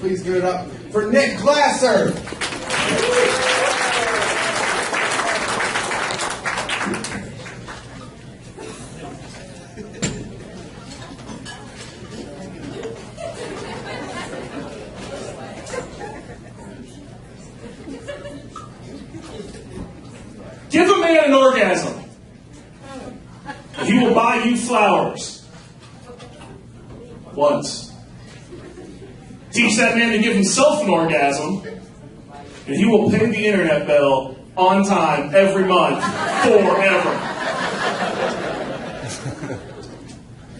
Please give it up for Nick Glasser. Give a man an orgasm, and he will buy you flowers. Once. Teach that man to give himself an orgasm, and he will pay the internet bill on time every month forever.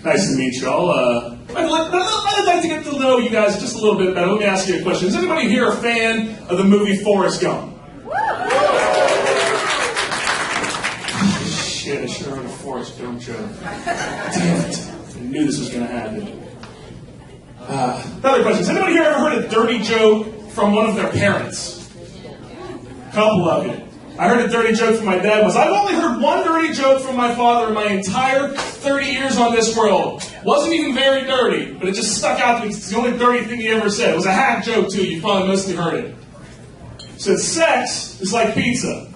Nice to meet you all. I'd like to get to know you guys just a little bit better. Let me ask you a question. Is anybody here a fan of the movie Forrest Gump? Shit, I should have heard a Forrest Gump joke. Damn it. I knew this was going to happen. Another question. Has anybody here ever heard a dirty joke from one of their parents? A couple of you. I heard a dirty joke from my dad once. I've only heard one dirty joke from my father in my entire 30 years on this world. Wasn't even very dirty, but it just stuck out to me. It's the only dirty thing he ever said. It was a hack joke, too. You probably mostly heard it. He said, sex is like pizza.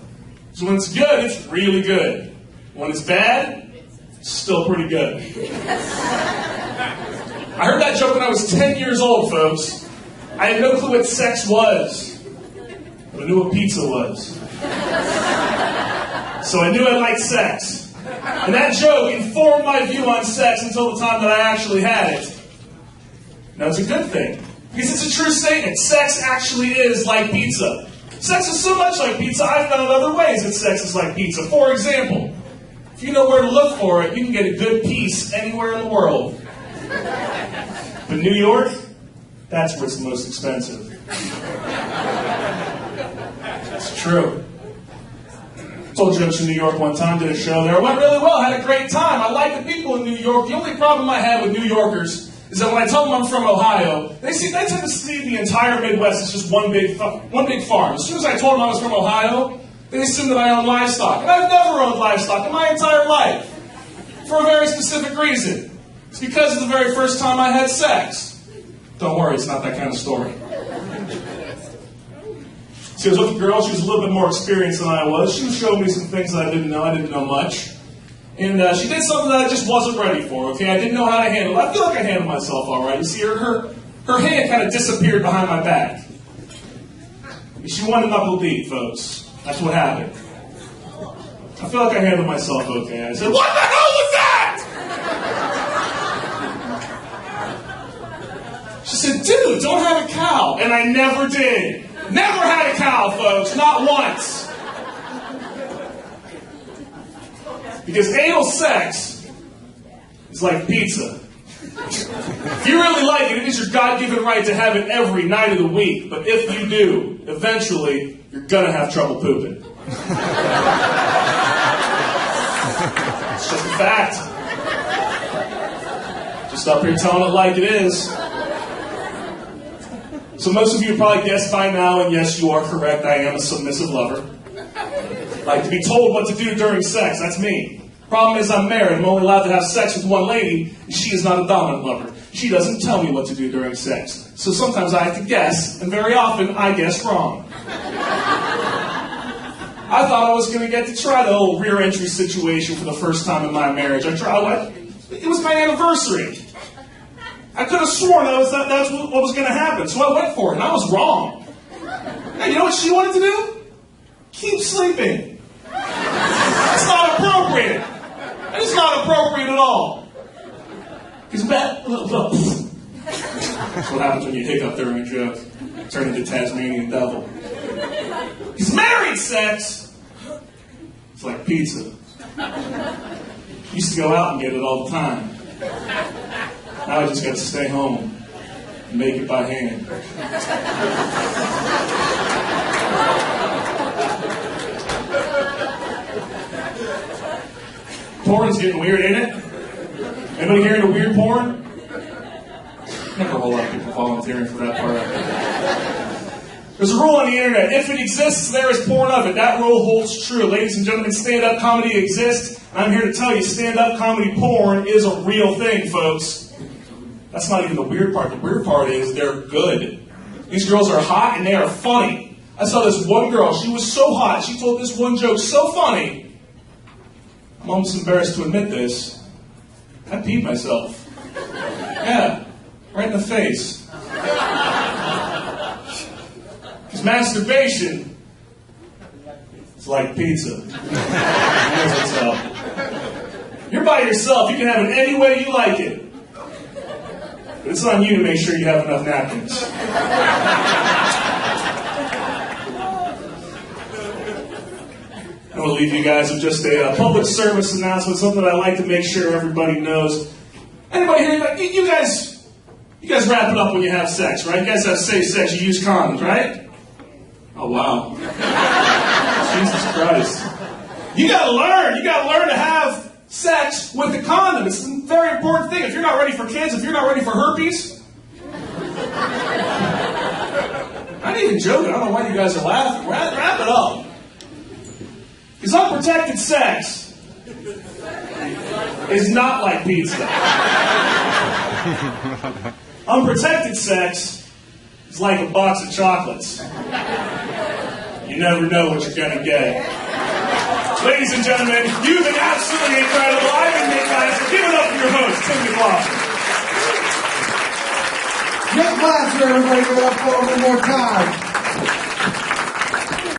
So when it's good, it's really good. When it's bad, it's still pretty good. I heard that joke when I was 10 years old, folks. I had no clue what sex was, but I knew what pizza was. So I knew I liked sex. And that joke informed my view on sex until the time that I actually had it. Now, it's a good thing, because it's a true statement. Sex actually is like pizza. Sex is so much like pizza, I've found other ways that sex is like pizza. For example, if you know where to look for it, you can get a good piece anywhere in the world. But New York, that's where it's the most expensive. It's true. Told jokes in New York one time, did a show there. It went really well, had a great time. I like the people in New York. The only problem I have with New Yorkers is that when I tell them I'm from Ohio, they tend to see the entire Midwest as just one big farm. As soon as I told them I was from Ohio, they assumed that I own livestock. And I've never owned livestock in my entire life. For a very specific reason. It's because of the very first time I had sex. Don't worry, it's not that kind of story. See, I was with a girl. She was a little bit more experienced than I was. She was showing me some things that I didn't know. I didn't know much. And she did something that I just wasn't ready for, okay? I didn't know how to handle it. I feel like I handled myself all right. You see, her hand kind of disappeared behind my back. She wanted knuckle deep, folks. That's what happened. I feel like I handled myself okay. I said, what the hell was that? She said, dude, don't have a cow. And I never did. Never had a cow, folks. Not once. Because anal sex is like pizza. If you really like it, it is your God-given right to have it every night of the week. But if you do, eventually, you're going to have trouble pooping. It's just a fact. Just up here telling it like it is. So most of you probably guessed by now, and yes, you are correct, I am a submissive lover. Like to be told what to do during sex, that's me. Problem is I'm married, I'm only allowed to have sex with one lady, and she is not a dominant lover. She doesn't tell me what to do during sex. So sometimes I have to guess, and very often I guess wrong. I thought I was going to get to try the whole rear entry situation for the first time in my marriage. It was my anniversary. I could have sworn that's what was going to happen, so I went for it, and I was wrong. Hey, you know what she wanted to do? Keep sleeping. It's not appropriate. It's not appropriate at all. That's what happens when you hiccup during a joke. Turn into Tasmanian devil. Because married sex, it's like pizza. Used to go out and get it all the time. Now I just got to stay home and make it by hand. Porn's getting weird, ain't it? Anybody here into weird porn? Never a whole lot of people volunteering for that part of it. There's a rule on the internet. If it exists, there is porn of it. That rule holds true. Ladies and gentlemen, stand-up comedy exists. I'm here to tell you, stand-up comedy porn is a real thing, folks. That's not even the weird part. The weird part is they're good. These girls are hot and they are funny. I saw this one girl, she was so hot, she told this one joke so funny. I'm almost embarrassed to admit this. I peed myself. Yeah, right in the face. Because masturbation is like pizza. Here's what's up. You're by yourself, you can have it any way you like it. But it's on you to make sure you have enough napkins. I want to leave you guys with just a public service announcement, something I like to make sure everybody knows. Anybody here, you guys wrap it up when you have sex, right? You guys have safe sex, you use condoms, right? Oh, wow. Jesus Christ. You gotta learn to have sex with a condom. It's a very important thing. If you're not ready for kids, if you're not ready for herpes. I'm not even joking. I don't know why you guys are laughing. Wrap it up. Because unprotected sex is not like pizza. Unprotected sex is like a box of chocolates. You never know what you're going to get. Ladies and gentlemen, you've been absolutely incredible. I've been Nick Glasser. Give it up for your host, Tim McLaughlin. Nick Glasser, everybody, give it up for him one more time.